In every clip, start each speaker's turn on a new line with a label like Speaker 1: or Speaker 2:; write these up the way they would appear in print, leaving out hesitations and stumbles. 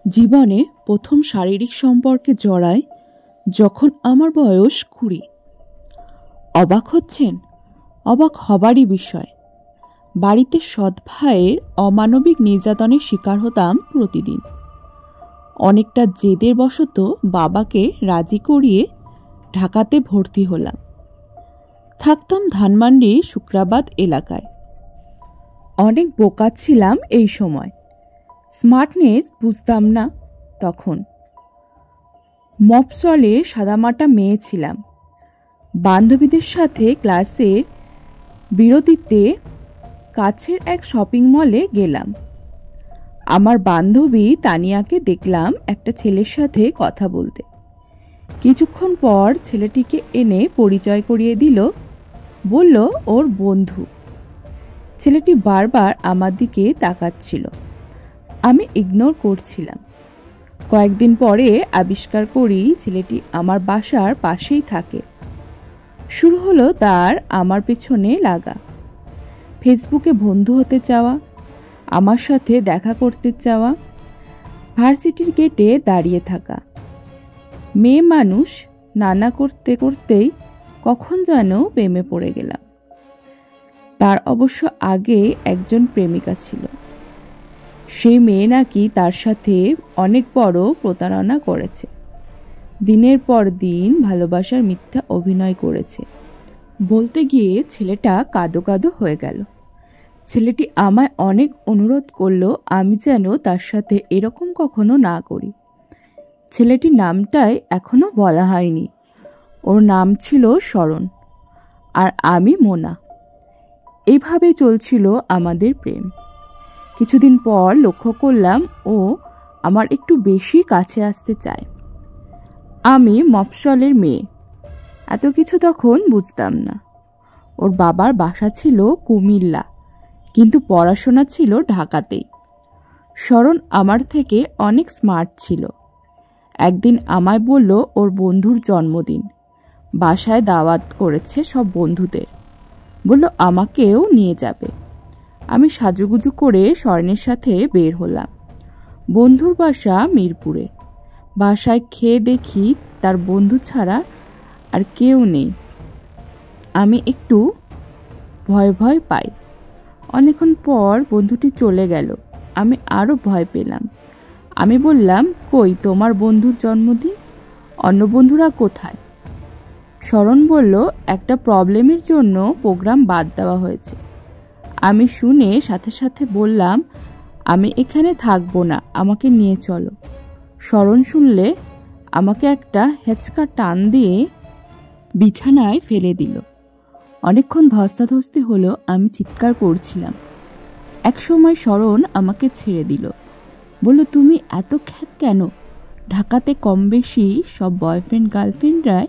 Speaker 1: জীবনে প্রথম শারীরিক সম্পর্কে জড়াই যখন আমার বয়স 20। অবাক হচ্ছেন? অবাক হবারই বিষয়। বাড়িতে সৎ ভাইয়ের অমানবিক নির্যাতনের শিকার হতাম প্রতিদিন। অনেকটা জেদের বশত বাবাকে রাজি করিয়ে ঢাকাতে ভর্তি হলাম। থাকতাম ধানমন্ডি শুক্রাবাদ এলাকায়। অনেক বোকা ছিলাম এই সময়। স্মার্টনেস বুঝতাম না তখন। মফস্বলে সাদামাটা মেয়ে ছিলাম। বান্ধবীদের সাথে ক্লাসের বিরতিতে কাছের এক শপিং মলে গেলাম। আমার বান্ধবী তানিয়াকে দেখলাম একটা ছেলের সাথে কথা বলতে। কিছুক্ষণ পর ছেলেটিকে এনে পরিচয় করিয়ে দিল, বলল ওর বন্ধু। ছেলেটি বারবার আমার দিকে তাকাচ্ছিল। আমি ইগনোর করছিলাম। কয়েকদিন পরে আবিষ্কার করি ছেলেটি আমার বাসার পাশেই থাকে। শুরু হলো তার আমার পেছনে লাগা। ফেসবুকে বন্ধু হতে চাওয়া, আমার সাথে দেখা করতে চাওয়া, ভার্সিটির গেটে দাঁড়িয়ে থাকা। মেয়ে মানুষ নানা করতে করতেই কখন যেন প্রেমে পড়ে গেলাম। তার অবশ্য আগে একজন প্রেমিকা ছিল। সেই মেয়ে নাকি তার সাথে অনেক বড় প্রতারণা করেছে। দিনের পর দিন ভালোবাসার মিথ্যা অভিনয় করেছে। বলতে গিয়ে ছেলেটা কাঁদো কাঁদো হয়ে গেল। ছেলেটি আমায় অনেক অনুরোধ করলো আমি যেন তার সাথে এরকম কখনো না করি। ছেলেটির নামটাই এখনো বলা হয়নি। ওর নাম ছিল শরণ, আর আমি মোনা। এইভাবে চলছিল আমাদের প্রেম। কিছুদিন পর লক্ষ্য করলাম ও আমার একটু বেশি কাছে আসতে চায়। আমি মফস্বলের মেয়ে, এত কিছু তখন বুঝতাম না। ওর বাবার বাসা ছিল কুমিল্লা, কিন্তু পড়াশোনা ছিল ঢাকাতেই। শরণ আমার থেকে অনেক স্মার্ট ছিল। একদিন আমায় বলল ওর বন্ধুর জন্মদিন, বাসায় দাওয়াত করেছে সব বন্ধুদের। বলল আমাকেও নিয়ে যাবে। আমি সাজুগুজু করে শরণের সাথে বের হলাম। বন্ধুর বাসা মিরপুরে। বাসায় খেয়ে দেখি তার বন্ধু ছাড়া আর কেউ নেই। আমি একটু ভয় ভয় পাই। অনেকক্ষণ পর বন্ধুটি চলে গেল। আমি আরও ভয় পেলাম। আমি বললাম, কই তোমার বন্ধুর জন্মদিন? অন্য বন্ধুরা কোথায়? শরণ বলল, একটা প্রবলেমের জন্য প্রোগ্রাম বাদ দেওয়া হয়েছে। আমি শুনে সাথে সাথে বললাম, আমি এখানে থাকবো না, আমাকে নিয়ে চলো। শরণ শুনলে আমাকে একটা হেঁচকা টান দিয়ে বিছানায় ফেলে দিল। অনেকক্ষণ ধস্তাধস্তি হলো, আমি চিৎকার করছিলাম। একসময় শরণ আমাকে ছেড়ে দিল। বলল, তুমি এত খ্যাত কেন? ঢাকাতে কম বেশি সব বয়ফ্রেন্ড গার্লফ্রেন্ডরাই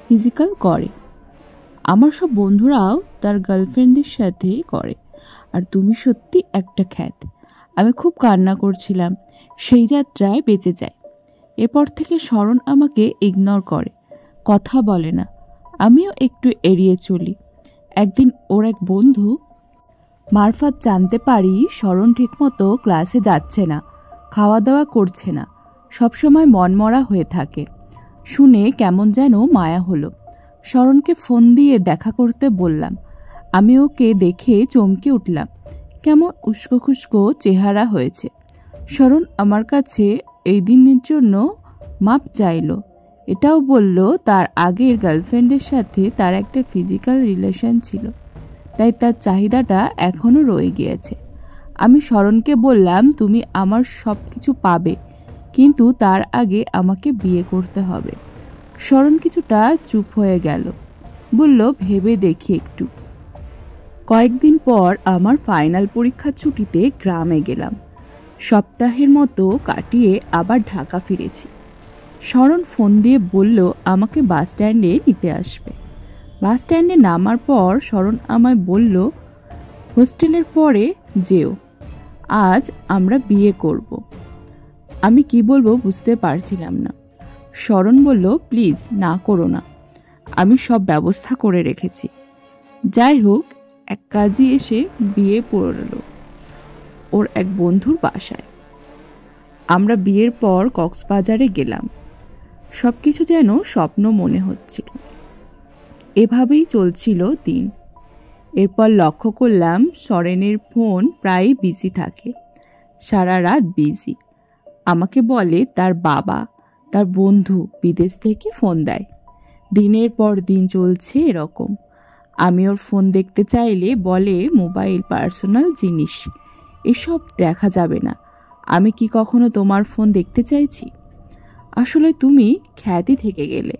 Speaker 1: ফিজিক্যাল করে। আমার সব বন্ধুরাও তার গার্লফ্রেন্ডের সাথে করে, আর তুমি সত্যি একটা খ্যাত। আমি খুব কান্না করছিলাম। সেই যাত্রায় বেঁচে যায়। এরপর থেকে শরণ আমাকে ইগনোর করে, কথা বলে না। আমিও একটু এড়িয়ে চলি। একদিন ওর এক বন্ধু মারফত জানতে পারি শরণ ঠিকমতো ক্লাসে যাচ্ছে না, খাওয়া দাওয়া করছে না, সবসময় মনমরা হয়ে থাকে। শুনে কেমন যেন মায়া হলো। শরণকে ফোন দিয়ে দেখা করতে বললাম। আমি ওকে দেখে চমকে উঠলাম। কেমন উস্কো খুস্কো চেহারা হয়েছে। শরণ আমার কাছে এই দিনের জন্য মাপ চাইল। এটাও বলল তার আগের গার্লফ্রেন্ডের সাথে তার একটা ফিজিক্যাল রিলেশন ছিল, তাই তার চাহিদাটা এখনও রয়ে গিয়েছে। আমি শরণকে বললাম, তুমি আমার সব কিছু পাবে, কিন্তু তার আগে আমাকে বিয়ে করতে হবে। শরণ কিছুটা চুপ হয়ে গেল, বলল, ভেবে দেখি একটু। কয়েকদিন পর আমার ফাইনাল পরীক্ষার ছুটিতে গ্রামে গেলাম। সপ্তাহের মতো কাটিয়ে আবার ঢাকা ফিরেছি। শরণ ফোন দিয়ে বলল আমাকে বাস স্ট্যান্ডে নিতে আসবে। বাস স্ট্যান্ডে নামার পর শরণ আমায় বলল, হোস্টেলের পরে যেও, আজ আমরা বিয়ে করব। আমি কি বলবো বুঝতে পারছিলাম না। শরণ বলল, প্লিজ না করো না, আমি সব ব্যবস্থা করে রেখেছি। যাই হোক, এক কাজী এসে বিয়ে পড়ল ওর এক বন্ধুর বাসায়। আমরা বিয়ের পর কক্সবাজারে গেলাম। সব কিছু যেন স্বপ্ন মনে হচ্ছিল। এভাবেই চলছিল দিন। এরপর লক্ষ্য করলাম সরেনের ফোন প্রায় বিজি থাকে, সারা রাত বিজি। আমাকে বলে তার বাবা, তার বন্ধু বিদেশ থেকে ফোন দেয়। দিনের পর দিন চলছে এরকম। আমি ওর ফোন দেখতে চাইলে বলে মোবাইল পার্সোনাল জিনিস, এসব দেখা যাবে না। আমি কি কখনো তোমার ফোন দেখতে চাইছি? আসলে তুমি খ্যাতি থেকে গেলে।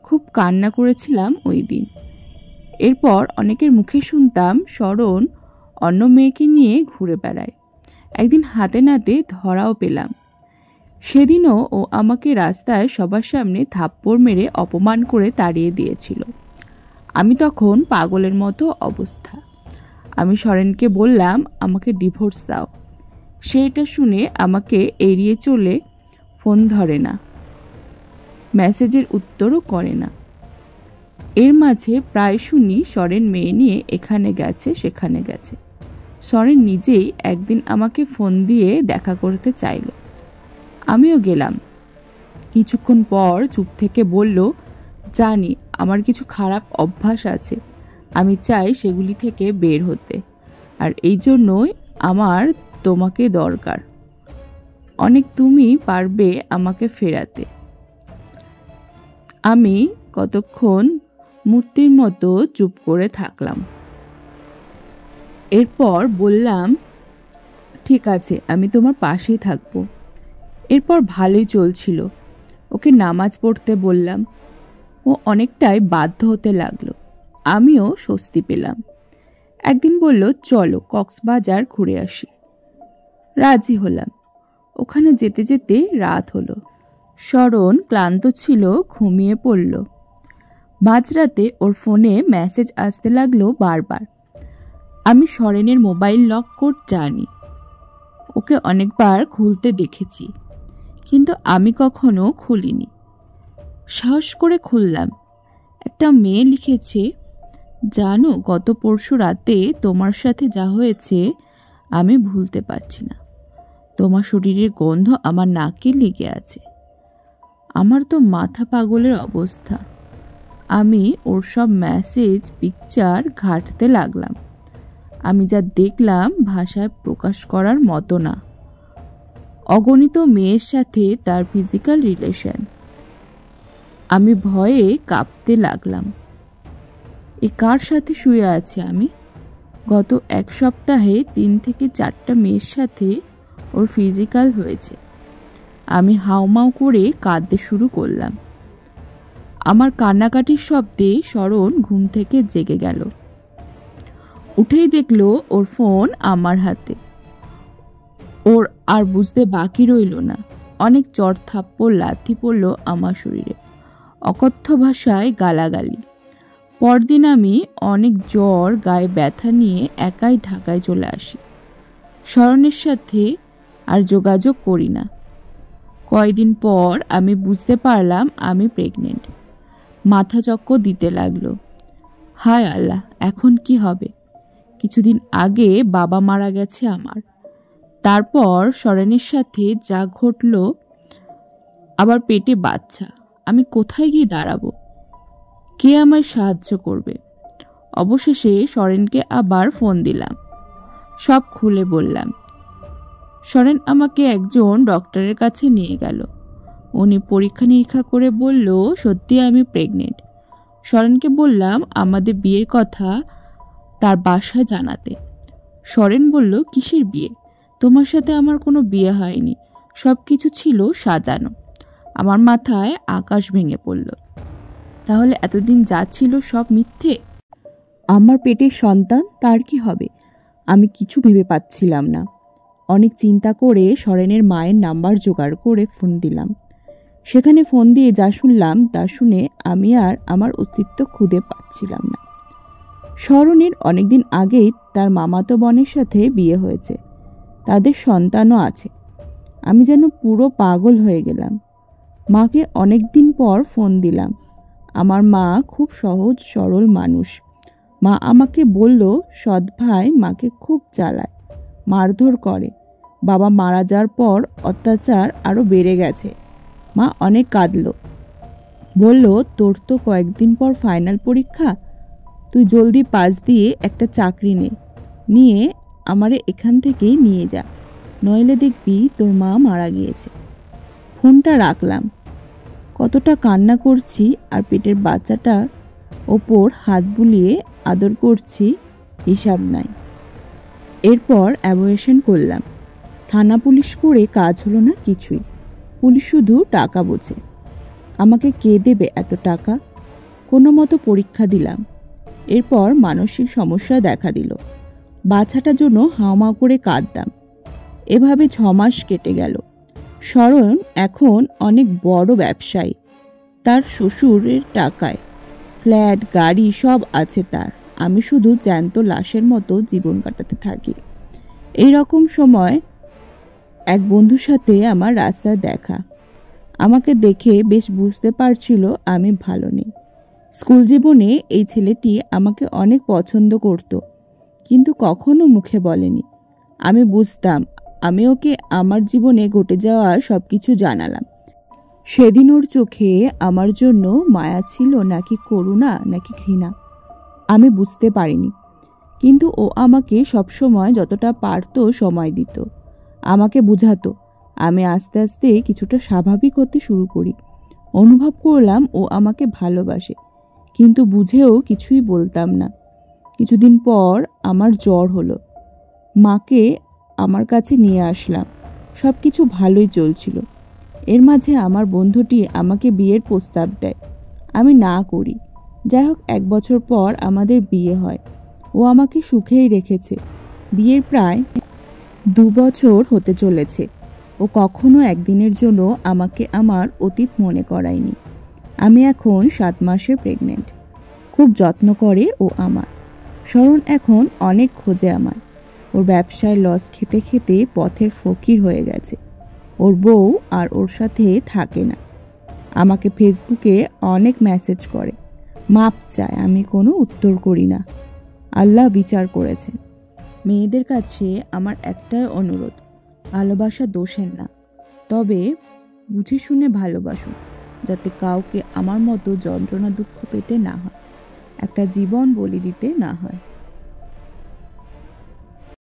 Speaker 1: খুব কান্না করেছিলাম ওই দিন। এরপর অনেকের মুখে শুনতাম শরণ অন্য মেয়েকে নিয়ে ঘুরে বেড়ায়। একদিন হাতে নাতে ধরাও পেলাম। সেদিনও ও আমাকে রাস্তায় সবার সামনে থাপ্পড় মেরে অপমান করে তাড়িয়ে দিয়েছিল। আমি তখন পাগলের মতো অবস্থা। আমি সরেনকে বললাম আমাকে ডিভোর্স দাও। সে এটা শুনে আমাকে এড়িয়ে চলে, ফোন ধরে না, মেসেজের উত্তরও করে না। এর মাঝে প্রায় শুনি সরেন মেয়ে নিয়ে এখানে গেছে সেখানে গেছে। সরেন নিজেই একদিন আমাকে ফোন দিয়ে দেখা করতে চাইল। আমিও গেলাম। কিছুক্ষণ পর চুপ থেকে বলল, জানি আমার কিছু খারাপ অভ্যাস আছে, আমি চাই সেগুলি থেকে বের হতে, আর এই জন্যই আমার তোমাকে দরকার। অনেক তুমি পারবে আমাকে ফেরাতে। আমি কতক্ষণ মূর্তির মতো চুপ করে থাকলাম। এরপর বললাম, ঠিক আছে, আমি তোমার পাশেই থাকবো। এরপর ভালোই চলছিল। ওকে নামাজ পড়তে বললাম। ও অনেকটাই বাধ্য হতে লাগলো। আমিও স্বস্তি পেলাম। একদিন বলল, চলো কক্সবাজার ঘুরে আসি। রাজি হলাম। ওখানে যেতে যেতে রাত হলো। শরণ ক্লান্ত ছিল, ঘুমিয়ে পড়ল। মাঝরাতে ওর ফোনে মেসেজ আসতে লাগলো বারবার। আমি সরেনের মোবাইল লক কোড জানি। ওকে অনেকবার খুলতে দেখেছি, কিন্তু আমি কখনো খুলিনি। সাহস করে খুললাম। একটা মেয়ে লিখেছে, জানো গত পরশু রাতে তোমার সাথে যা হয়েছে আমি ভুলতে পারছি না। তোমার শরীরের গন্ধ আমার নাকে লেগে আছে। আমার তো মাথা পাগলের অবস্থা। আমি ওর সব মেসেজ পিকচার ঘাঁটতে লাগলাম। আমি যা দেখলাম ভাষায় প্রকাশ করার মতো না। অগণিত মেয়ের সাথে তার ফিজিক্যাল রিলেশন। আমি ভয়ে কাঁপতে লাগলাম। এ কার সাথে শুয়ে আছি আমি? গত এক সপ্তাহে 3 থেকে 4টা মেয়ের সাথে ওর ফিজিক্যাল হয়েছে। আমি হাউমাউ করে কাঁদতে শুরু করলাম। আমার কান্নাকাটির শব্দে শরণ ঘুম থেকে জেগে গেল। উঠেই দেখলো ওর ফোন আমার হাতে। ওর আর বুঝতে বাকি রইল না। অনেক চড় থাপ্পড় লাথি পড়ল আমার শরীরে, অকথ্য ভাষায় গালাগালি। পরদিন আমি অনেক জ্বর, গায়ে ব্যথা নিয়ে একাই ঢাকায় চলে আসি। শরণের সাথে আর যোগাযোগ করি না। কয়দিন পর আমি বুঝতে পারলাম আমি প্রেগনেন্ট। মাথা চক্কর দিতে লাগলো। হায় আল্লাহ, এখন কি হবে? কিছুদিন আগে বাবা মারা গেছে আমার। তারপর সরেনের সাথে যা ঘটলো, আবার পেটে বাচ্চা। আমি কোথায় গিয়ে দাঁড়াবো? কে আমায় সাহায্য করবে? অবশেষে সরেনকে আবার ফোন দিলাম। সব খুলে বললাম। সরেন আমাকে একজন ডক্টরের কাছে নিয়ে গেল। উনি পরীক্ষা নিরীক্ষা করে বলল, সত্যি আমি প্রেগনেন্ট। সরেনকে বললাম আমাদের বিয়ের কথা তার বাসায় জানাতে। সরেন বলল, কিসের বিয়ে? তোমার সাথে আমার কোনো বিয়ে হয়নি, সব কিছু ছিল সাজানো। আমার মাথায় আকাশ ভেঙে পড়ল। তাহলে এতদিন যা ছিল সব মিথ্যে? আমার পেটের সন্তান, তার কি হবে? আমি কিছু ভেবে পাচ্ছিলাম না। অনেক চিন্তা করে সরেনের মায়ের নাম্বার জোগাড় করে ফোন দিলাম। সেখানে ফোন দিয়ে যা শুনলাম তা শুনে আমি আর আমার অস্তিত্ব খুঁজে পাচ্ছিলাম না। সরণের অনেকদিন আগেই তার মামাতো বোনের সাথে বিয়ে হয়েছে, তাদের সন্তানও আছে। আমি যেন পুরো পাগল হয়ে গেলাম। মাকে অনেকদিন পর ফোন দিলাম। আমার মা খুব সহজ সরল মানুষ। মা আমাকে বলল, সৎ ভাই মাকে খুব জ্বালায়, মারধর করে, বাবা মারা যাওয়ার পর অত্যাচার আরও বেড়ে গেছে। মা অনেক কাঁদল, বলল, তোর তো কয়েকদিন পর ফাইনাল পরীক্ষা, তুই জলদি পাস দিয়ে একটা চাকরি নিয়ে আমারে এখান থেকেই নিয়ে যা, নইলে দেখবি তোর মা মারা গিয়েছে। ফোনটা রাখলাম। কতটা কান্না করছি আর পেটের বাচ্চাটার ওপর হাত বুলিয়ে আদর করছি, হিসাব নাই। এরপর অ্যাবর্শন করলাম। থানা পুলিশ করে কাজ হলো না কিছুই। পুলিশ শুধু টাকা বোঝে। আমাকে কে দেবে এত টাকা? কোনো মতো পরীক্ষা দিলাম। এরপর মানসিক সমস্যা দেখা দিল। বাচ্চাটার জন্য হাওমাও করে কাঁদতাম। এভাবে 6 মাস কেটে গেল। শরণ এখন অনেক বড় ব্যবসায়ী। তার শ্বশুরের টাকায় ফ্ল্যাট, গাড়ি সব আছে তার। আমি শুধু জ্যান্ত লাশের মতো জীবন কাটাতে থাকি। এই রকম সময় এক বন্ধুর সাথে আমার রাস্তায় দেখা। আমাকে দেখে বেশ বুঝতে পারছিল আমি ভালো নেই। স্কুল জীবনে এই ছেলেটি আমাকে অনেক পছন্দ করত, কিন্তু কখনো মুখে বলেনি। আমি বুঝতাম। আমি ওকে আমার জীবনে ঘটে যাওয়া সব কিছু জানালাম। সেদিন ওর চোখে আমার জন্য মায়া ছিল নাকি করুণা নাকি ঘৃণা, আমি বুঝতে পারিনি। কিন্তু ও আমাকে সবসময় যতটা পারত সময় দিত, আমাকে বুঝাতো। আমি আস্তে আস্তে কিছুটা স্বাভাবিক হতে শুরু করি। অনুভব করলাম ও আমাকে ভালোবাসে, কিন্তু বুঝেও কিছুই বলতাম না। কিছুদিন পর আমার জ্বর হলো। মাকে আমার কাছে নিয়ে আসলাম। সব কিছু ভালোই চলছিল। এর মাঝে আমার বন্ধুটি আমাকে বিয়ের প্রস্তাব দেয়। আমি না করি। যাই হোক, 1 বছর পর আমাদের বিয়ে হয়। ও আমাকে সুখেই রেখেছে। বিয়ের প্রায় 2 বছর হতে চলেছে। ও কখনো একদিনের জন্য আমাকে আমার অতীত মনে করায়নি। আমি এখন 7 মাসের প্রেগনেন্ট। খুব যত্ন করে ও আমার। শরণ এখন অনেক খোঁজে আমার। ওর ব্যবসায় লস খেতে খেতে পথের ফকির হয়ে গেছে। ওর বউ আর ওর সাথে থাকে না। আমাকে ফেসবুকে অনেক মেসেজ করে, মাপ চায়। আমি কোনো উত্তর করি না। আল্লাহ বিচার করেছেন। মেয়েদের কাছে আমার একটাই অনুরোধ, ভালোবাসা দোষের না, তবে বুঝে শুনে ভালোবাসুন, যাতে কাউকে আমার মতো যন্ত্রণা দুঃখ পেতে না হয়, একটা জীবন বলি দিতে না হয়।